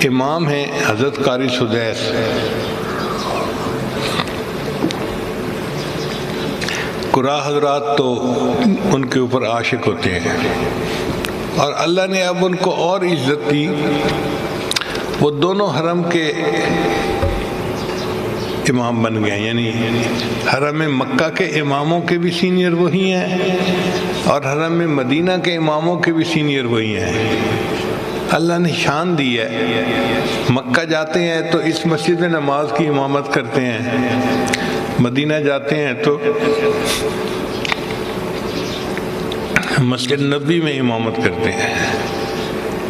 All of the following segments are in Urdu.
امام ہیں حضرت قاری سدیس، قراء حضرات تو ان کے اوپر عاشق ہوتے ہیں، اور اللہ نے اب ان کو اور عزت دی، وہ دونوں حرم کے امام بن گئے، یعنی حرم مکہ کے اماموں کے بھی سینئر وہی ہیں اور حرم مدینہ کے اماموں کے بھی سینئر وہی ہیں۔ اللہ نے شان دی ہے، مکہ جاتے ہیں تو اس مسجد میں نماز کی امامت کرتے ہیں، مدینہ جاتے ہیں تو مسجد نبوی میں امامت کرتے ہیں۔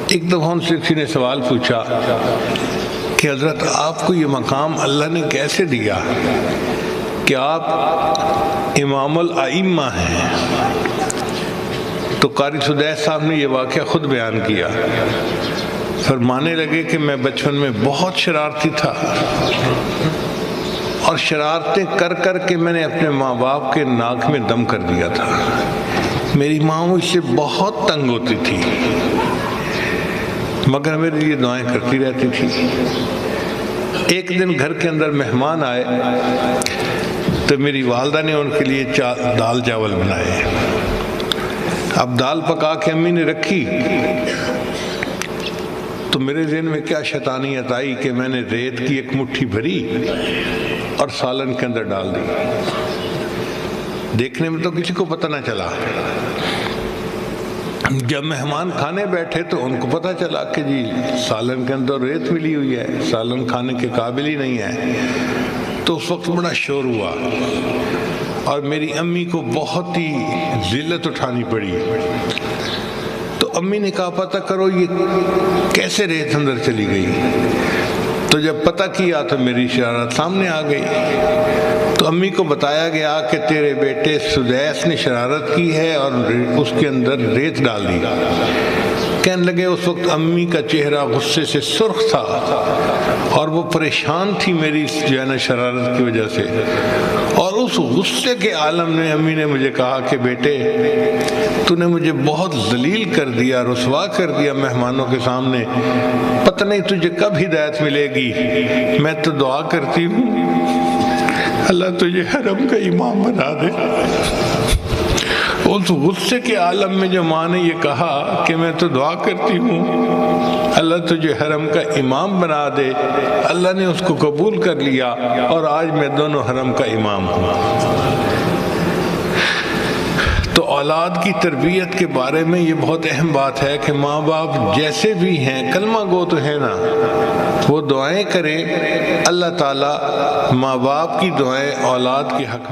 ایک دفعہ ان سے کسی نے سوال پوچھا کہ حضرت آپ کو یہ مقام اللہ نے کیسے دیا کہ آپ امام الائمہ ہیں؟ تو قاری سدیس صاحب نے یہ واقعہ خود بیان کیا، فرمانے لگے کہ میں بچپن میں بہت شرارتی تھا، اور شرارتیں کر کر کے میں نے اپنے ماں باپ کے ناک میں دم کر دیا تھا۔ میری ماں مجھ سے بہت تنگ ہوتی تھی، مگر میرے لیے دعائیں کرتی رہتی تھی۔ ایک دن گھر کے اندر مہمان آئے تو میری والدہ نے ان کے لیے دال چاول بنائے۔ اب دال پکا کے امی نے رکھی تو میرے ذہن میں کیا شیطانیت آئی کہ میں نے ریت کی ایک مٹھی بھری اور سالن کے اندر ڈال دی۔ دیکھنے میں تو کسی کو پتہ نہ چلا۔ جب مہمان کھانے بیٹھے تو ان کو پتہ چلا کہ جی سالن کے اندر ریت ملی ہوئی ہے، سالن کھانے کے قابل ہی نہیں ہے۔ تو اس وقت بڑا شور ہوا اور میری امی کو بہت ہی ذلت اٹھانی پڑی۔ تو امی نے کہا پتہ کرو یہ کیسے ریت اندر چلی گئی۔ تو جب پتہ کیا تو میری شرارت سامنے آ گئی۔ تو امی کو بتایا گیا کہ تیرے بیٹے سدیس نے شرارت کی ہے اور اس کے اندر ریت ڈال دی۔ کہنے لگے اس وقت امی کا چہرہ غصے سے سرخ تھا اور وہ پریشان تھی میری جو ہے نا شرارت کی وجہ سے، اور اس غصے کے عالم میں امی نے مجھے کہا کہ بیٹے تو نے مجھے بہت ذلیل کر دیا، رسوا کر دیا مہمانوں کے سامنے، پتہ نہیں تجھے کب ہدایت ملے گی۔ میں تو دعا کرتی ہوں اللہ تجھے حرم کا امام بنا دے۔ اس غصے کے عالم میں جو ماں نے یہ کہا کہ میں تو دعا کرتی ہوں اللہ تجھے حرم کا امام بنا دے، اللہ نے اس کو قبول کر لیا اور آج میں دونوں حرم کا امام ہوں۔ تو اولاد کی تربیت کے بارے میں یہ بہت اہم بات ہے کہ ماں باپ جیسے بھی ہیں، کلمہ گو تو ہے نا، وہ دعائیں کریں۔ اللہ تعالیٰ ماں باپ کی دعائیں اولاد کے حق